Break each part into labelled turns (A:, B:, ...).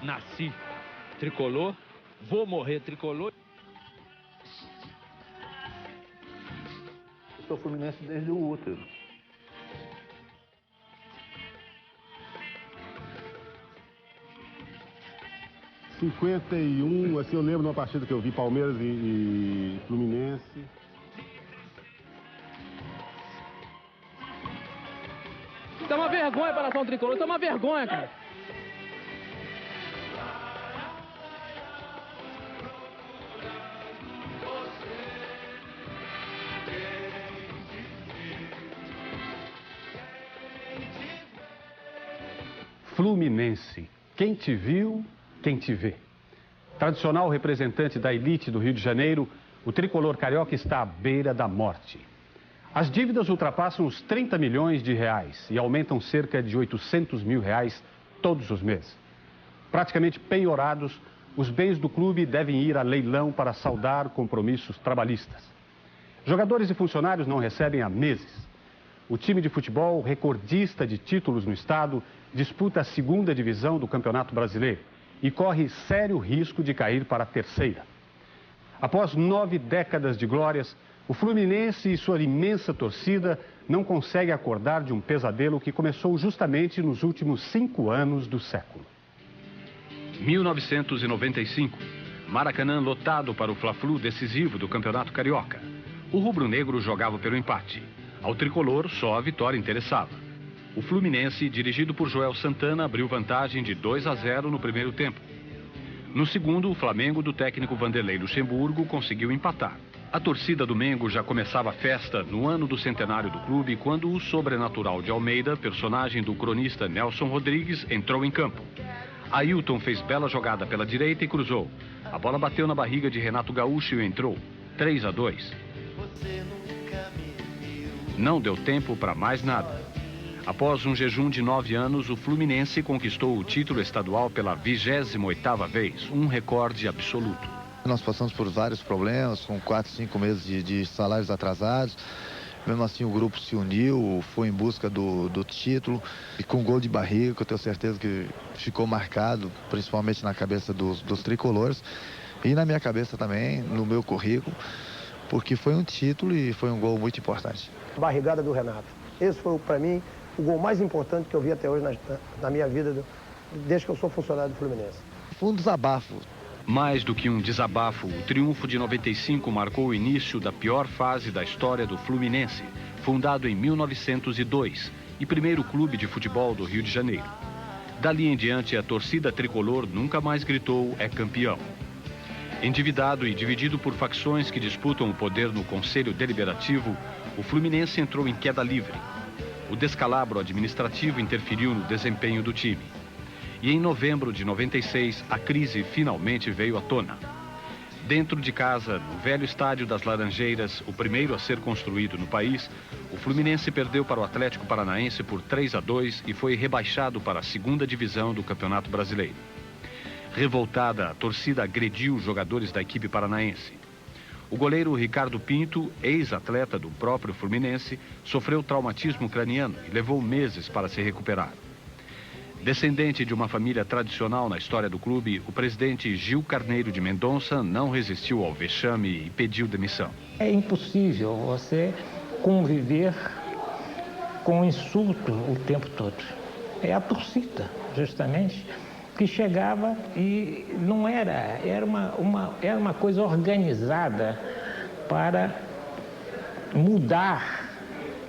A: Nasci tricolor, vou morrer tricolor.
B: Eu sou fluminense desde o útero.
C: Em 51, assim, eu lembro de uma partida que eu vi Palmeiras e Fluminense.
D: Isso é uma vergonha para a nação tricolor, isso é uma vergonha, cara.
E: Fluminense. Quem te viu, quem te vê. Tradicional representante da elite do Rio de Janeiro, o tricolor carioca está à beira da morte. As dívidas ultrapassam os 30 milhões de reais e aumentam cerca de 800 mil reais todos os meses. Praticamente penhorados, os bens do clube devem ir a leilão para saldar compromissos trabalhistas. Jogadores e funcionários não recebem há meses. O time de futebol, recordista de títulos no estado, disputa a segunda divisão do Campeonato Brasileiro e corre sério risco de cair para a terceira. Após 9 décadas de glórias, o Fluminense e sua imensa torcida não conseguem acordar de um pesadelo que começou justamente nos últimos 5 anos do século.
A: 1995, Maracanã lotado para o Fla-Flu decisivo do Campeonato Carioca. O rubro-negro jogava pelo empate. Ao tricolor, só a vitória interessava. O Fluminense, dirigido por Joel Santana, abriu vantagem de 2-0 no primeiro tempo. No segundo, o Flamengo do técnico Vanderlei Luxemburgo conseguiu empatar. A torcida do Mengo já começava a festa no ano do centenário do clube quando o sobrenatural de Almeida, personagem do cronista Nelson Rodrigues, entrou em campo. Ailton fez bela jogada pela direita e cruzou. A bola bateu na barriga de Renato Gaúcho e entrou. 3-2. Não deu tempo para mais nada. Após um jejum de 9 anos, o Fluminense conquistou o título estadual pela 28ª vez, um recorde absoluto.
F: Nós passamos por vários problemas, com 4, 5 meses de salários atrasados. Mesmo assim, o grupo se uniu, foi em busca do título. E com um gol de barriga, que eu tenho certeza que ficou marcado, principalmente na cabeça dos tricolores. E na minha cabeça também, no meu currículo, porque foi um título e foi um gol muito importante.
G: Barrigada do Renato. Esse foi, para mim, o gol mais importante que eu vi até hoje na minha vida, desde que eu sou funcionário do Fluminense.
F: Foi um desabafo.
A: Mais do que um desabafo, o triunfo de 95 marcou o início da pior fase da história do Fluminense, fundado em 1902 e primeiro clube de futebol do Rio de Janeiro. Dali em diante, a torcida tricolor nunca mais gritou "é campeão". Endividado e dividido por facções que disputam o poder no Conselho Deliberativo, o Fluminense entrou em queda livre. O descalabro administrativo interferiu no desempenho do time. E em novembro de 96, a crise finalmente veio à tona. Dentro de casa, no velho estádio das Laranjeiras, o primeiro a ser construído no país, o Fluminense perdeu para o Atlético Paranaense por 3-2 e foi rebaixado para a segunda divisão do Campeonato Brasileiro. Revoltada, a torcida agrediu os jogadores da equipe paranaense. O goleiro Ricardo Pinto, ex-atleta do próprio Fluminense, sofreu traumatismo craniano e levou meses para se recuperar. Descendente de uma família tradicional na história do clube, o presidente Gil Carneiro de Mendonça não resistiu ao vexame e pediu demissão.
H: É impossível você conviver com insulto o tempo todo. É a torcida, justamente, que chegava e não era uma coisa organizada para mudar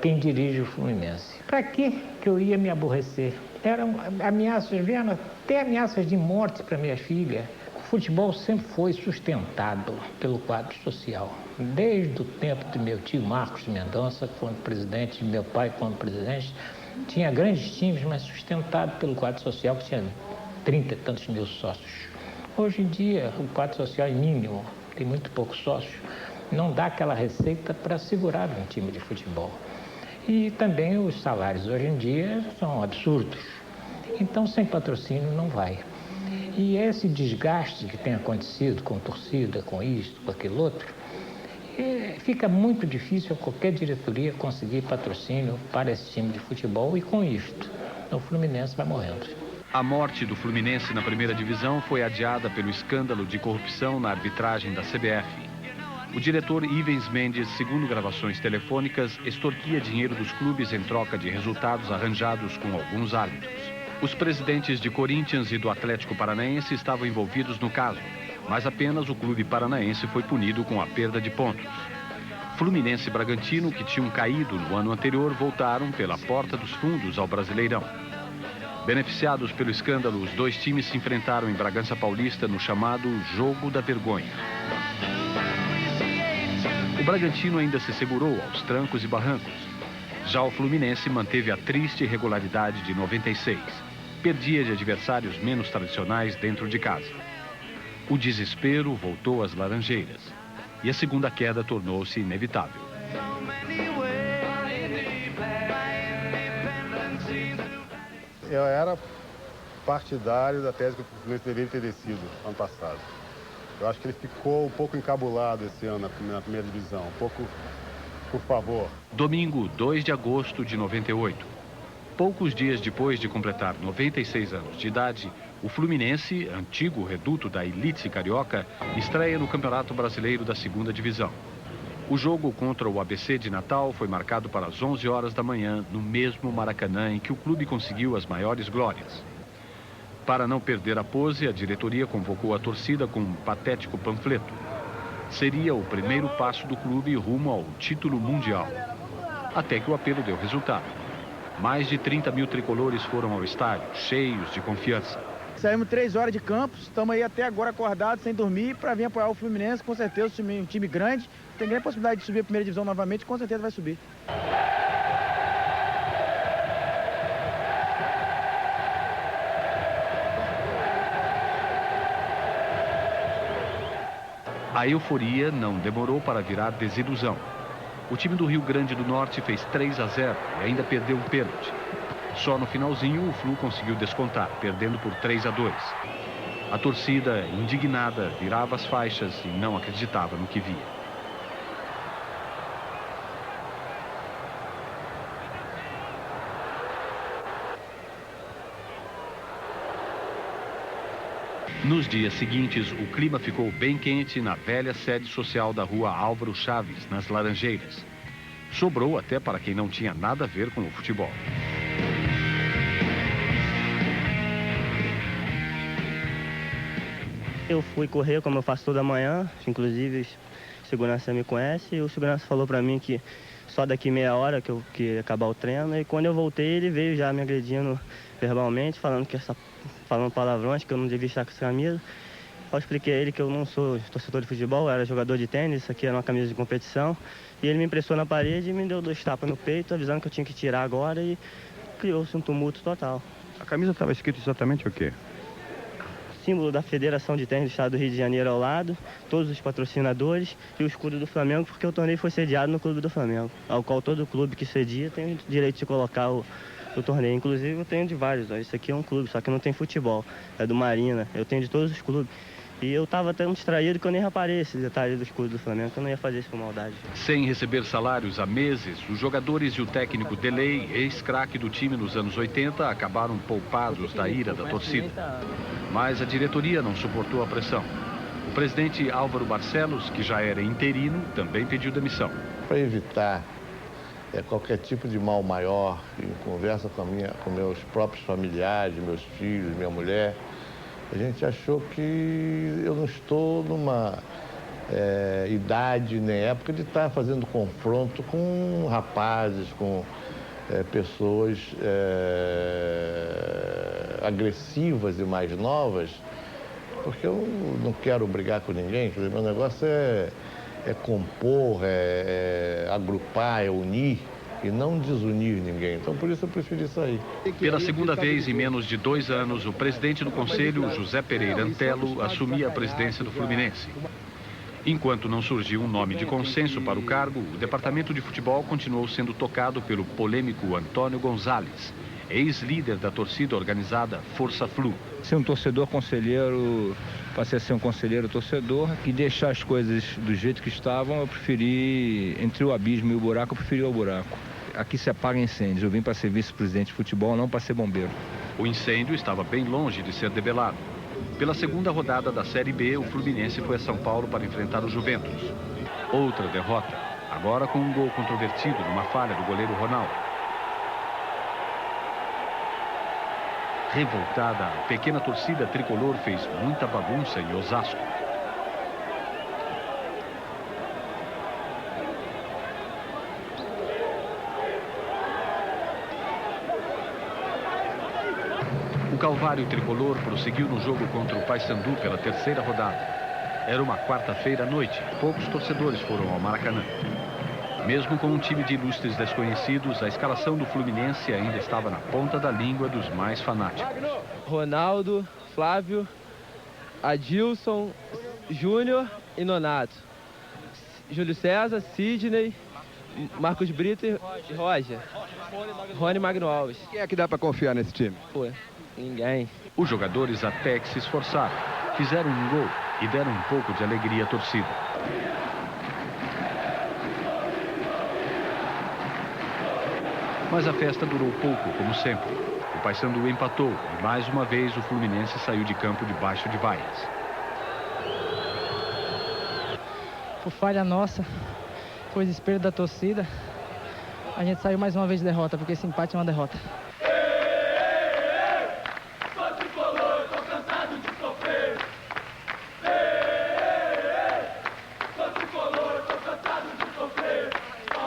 H: quem dirige o Fluminense. Para que eu ia me aborrecer? Eram ameaças, vendo até ameaças de morte para minha filha. O futebol sempre foi sustentado pelo quadro social. Desde o tempo do meu tio Marcos de Mendonça, quando presidente, meu pai quando presidente, tinha grandes times, mas sustentado pelo quadro social, que tinha 30 e tantos mil sócios. Hoje em dia, o quadro social é mínimo, tem muito poucos sócios, não dá aquela receita para segurar um time de futebol. E também os salários hoje em dia são absurdos. Então, sem patrocínio não vai. E esse desgaste que tem acontecido com torcida, com isto, com aquilo outro, fica muito difícil a qualquer diretoria conseguir patrocínio para esse time de futebol e com isto, o Fluminense vai morrendo.
A: A morte do Fluminense na primeira divisão foi adiada pelo escândalo de corrupção na arbitragem da CBF. O diretor Ivens Mendes, segundo gravações telefônicas, extorquia dinheiro dos clubes em troca de resultados arranjados com alguns árbitros. Os presidentes de Corinthians e do Atlético Paranaense estavam envolvidos no caso, mas apenas o clube paranaense foi punido com a perda de pontos. Fluminense e Bragantino, que tinham caído no ano anterior, voltaram pela porta dos fundos ao Brasileirão. Beneficiados pelo escândalo, os dois times se enfrentaram em Bragança Paulista no chamado Jogo da Vergonha. O Bragantino ainda se segurou aos trancos e barrancos. Já o Fluminense manteve a triste regularidade de 96. Perdia de adversários menos tradicionais dentro de casa. O desespero voltou às Laranjeiras. E a segunda queda tornou-se inevitável.
C: Eu era partidário da tese que o Fluminense deveria ter descido ano passado. Eu acho que ele ficou um pouco encabulado esse ano na primeira divisão. Um pouco, por favor.
A: Domingo, 2 de agosto de 98. Poucos dias depois de completar 96 anos de idade, o Fluminense, antigo reduto da elite carioca, estreia no Campeonato Brasileiro da Segunda Divisão. O jogo contra o ABC de Natal foi marcado para as 11 horas da manhã, no mesmo Maracanã em que o clube conseguiu as maiores glórias. Para não perder a pose, a diretoria convocou a torcida com um patético panfleto. Seria o primeiro passo do clube rumo ao título mundial. Até que o apelo deu resultado. Mais de 30 mil tricolores foram ao estádio, cheios de confiança.
I: Saímos 3 horas de campos, estamos aí até agora acordados, sem dormir, para vir apoiar o Fluminense. Com certeza, um time grande, tem grande possibilidade de subir a primeira divisão novamente, com certeza vai subir.
A: A euforia não demorou para virar desilusão. O time do Rio Grande do Norte fez 3-0 e ainda perdeu um pênalti. Só no finalzinho o Flu conseguiu descontar, perdendo por 3-2. A torcida, indignada, virava as faixas e não acreditava no que via. Nos dias seguintes, o clima ficou bem quente na velha sede social da rua Álvaro Chaves, nas Laranjeiras. Sobrou até para quem não tinha nada a ver com o futebol.
J: Eu fui correr, como eu faço toda manhã, inclusive o segurança me conhece, e o segurança falou pra mim que só daqui meia hora que ia acabar o treino, e quando eu voltei ele veio já me agredindo verbalmente, falando palavrões, que eu não devia estar com essa camisa. Eu expliquei a ele que eu não sou torcedor de futebol, eu era jogador de tênis, isso aqui era uma camisa de competição, e ele me impressou na parede e me deu 2 tapas no peito, avisando que eu tinha que tirar agora, e criou-se um tumulto total.
K: A camisa estava escrito exatamente o quê?
J: Símbolo da Federação de Tênis do Estado do Rio de Janeiro ao lado, todos os patrocinadores e o escudo do Flamengo, porque o torneio foi sediado no Clube do Flamengo, ao qual todo clube que cedia tem o direito de colocar o torneio. Inclusive eu tenho de vários, isso aqui é um clube, só que não tem futebol, é do Marina, eu tenho de todos os clubes. E eu estava tão distraído que eu nem reparei esse detalhe do escudo do Flamengo, que eu não ia fazer isso com maldade.
A: Sem receber salários há meses, os jogadores e o técnico Delay, ex-craque do time nos anos 80, acabaram poupados da ira da torcida. Mas a diretoria não suportou a pressão. O presidente Álvaro Barcelos, que já era interino, também pediu demissão.
B: Para evitar qualquer tipo de mal maior, em conversa com meus próprios familiares, meus filhos, minha mulher, a gente achou que eu não estou numa idade nem época de estar fazendo confronto com rapazes, com pessoas agressivas e mais novas, porque eu não quero brigar com ninguém. Meu negócio é compor, agrupar, unir e não desunir ninguém. Então, por isso eu preferi sair.
A: Pela segunda vez em menos de 2 anos, o presidente do Conselho, José Pereira Antelo, assumia a presidência do Fluminense. Enquanto não surgiu um nome de consenso para o cargo, o departamento de futebol continuou sendo tocado pelo polêmico Antônio Gonzalez, ex-líder da torcida organizada Força Flu.
K: Ser um torcedor conselheiro, passei a ser um conselheiro torcedor, e deixar as coisas do jeito que estavam, eu preferi, entre o abismo e o buraco, eu preferi o buraco. Aqui se apaga incêndios, eu vim para ser vice-presidente de futebol, não para ser bombeiro.
A: O incêndio estava bem longe de ser debelado. Pela segunda rodada da Série B, o Fluminense foi a São Paulo para enfrentar o Juventus. Outra derrota, agora com um gol controvertido numa falha do goleiro Ronaldo. Revoltada, a pequena torcida tricolor fez muita bagunça em Osasco. O Calvário tricolor prosseguiu no jogo contra o Paysandu pela terceira rodada. Era uma quarta-feira à noite. Poucos torcedores foram ao Maracanã. Mesmo com um time de ilustres desconhecidos, a escalação do Fluminense ainda estava na ponta da língua dos mais fanáticos.
L: Ronaldo, Flávio, Adilson, Júnior e Nonato. Júlio César, Sidney, Marcos Brito e Roger. Rony Magno Alves.
M: Quem é que dá para confiar nesse time?
L: Pô, ninguém.
A: Os jogadores até que se esforçaram, fizeram um gol e deram um pouco de alegria à torcida. Mas a festa durou pouco, como sempre. O Paysandu empatou e mais uma vez o Fluminense saiu de campo debaixo de vaias.
N: Por falha nossa, foi desespero da torcida, a gente saiu mais uma vez de derrota, porque esse empate é uma derrota.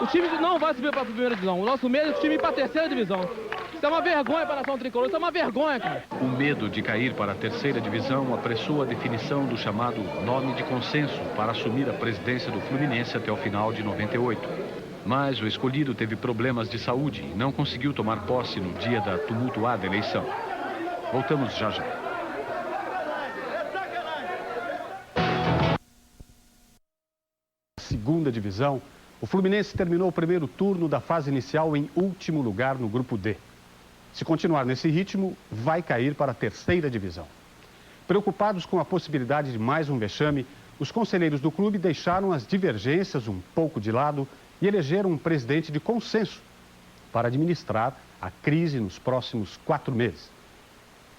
D: O time não vai subir para a primeira divisão. O nosso medo é o time ir para a terceira divisão. Isso é uma vergonha para a nação tricolor. Isso é uma vergonha, cara.
A: O medo de cair para a terceira divisão apressou a definição do chamado nome de consenso para assumir a presidência do Fluminense até o final de 98. Mas o escolhido teve problemas de saúde e não conseguiu tomar posse no dia da tumultuada eleição. Voltamos já já.
E: Segunda divisão, o Fluminense terminou o primeiro turno da fase inicial em último lugar no grupo D. Se continuar nesse ritmo, vai cair para a terceira divisão. Preocupados com a possibilidade de mais um vexame, os conselheiros do clube deixaram as divergências um pouco de lado e elegeram um presidente de consenso para administrar a crise nos próximos 4 meses.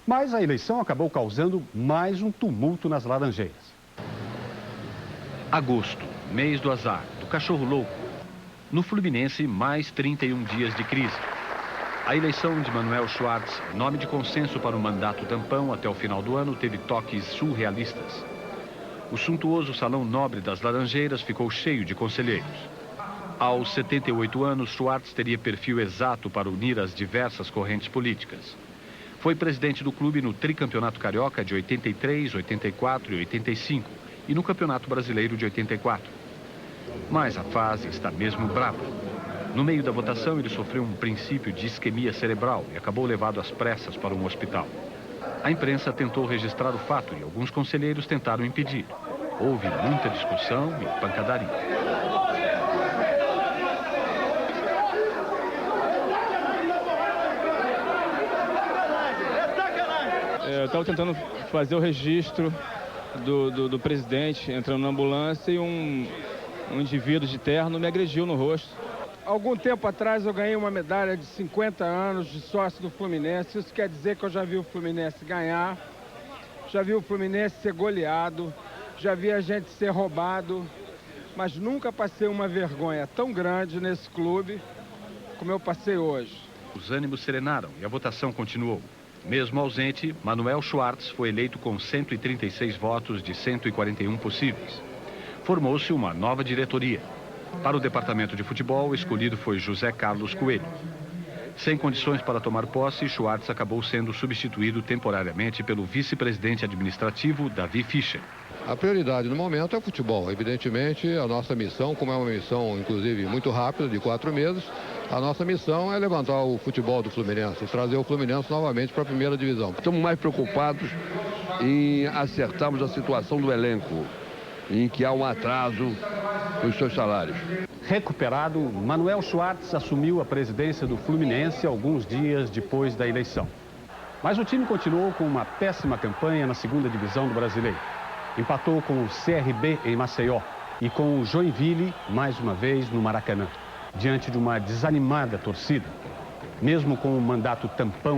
E: Mas a eleição acabou causando mais um tumulto nas Laranjeiras.
A: Agosto, mês do azar, do cachorro louco. No Fluminense, mais 31 dias de crise. A eleição de Manuel Schwartz, nome de consenso para o mandato tampão até o final do ano, teve toques surrealistas. O suntuoso Salão Nobre das Laranjeiras ficou cheio de conselheiros. Aos 78 anos, Schwartz teria perfil exato para unir as diversas correntes políticas. Foi presidente do clube no tricampeonato carioca de 83, 84 e 85 e no Campeonato Brasileiro de 84. Mas a fase está mesmo brava. No meio da votação, ele sofreu um princípio de isquemia cerebral e acabou levado às pressas para um hospital. A imprensa tentou registrar o fato e alguns conselheiros tentaram impedir. Houve muita discussão e pancadaria.
O: Eu estava tentando fazer o registro do presidente entrando na ambulância e um indivíduo de terno me agrediu no rosto.
P: Algum tempo atrás eu ganhei uma medalha de 50 anos de sócio do Fluminense. Isso quer dizer que eu já vi o Fluminense ganhar, já vi o Fluminense ser goleado, já vi a gente ser roubado, mas nunca passei uma vergonha tão grande nesse clube como eu passei hoje.
A: Os ânimos serenaram e a votação continuou. Mesmo ausente, Manuel Schwartz foi eleito com 136 votos de 141 possíveis. Formou-se uma nova diretoria. Para o departamento de futebol, o escolhido foi José Carlos Coelho. Sem condições para tomar posse, Schwartz acabou sendo substituído temporariamente pelo vice-presidente administrativo, Davi Fischer.
Q: A prioridade no momento é o futebol. Evidentemente, a nossa missão, como é uma missão, inclusive, muito rápida, de 4 meses, a nossa missão é levantar o futebol do Fluminense, trazer o Fluminense novamente para a primeira divisão.
R: Estamos mais preocupados em acertarmos a situação do elenco, em que há um atraso nos seus salários.
E: Recuperado, Manuel Schwartz assumiu a presidência do Fluminense alguns dias depois da eleição. Mas o time continuou com uma péssima campanha na segunda divisão do Brasileiro. Empatou com o CRB em Maceió e com o Joinville, mais uma vez, no Maracanã, diante de uma desanimada torcida. Mesmo com o mandato tampão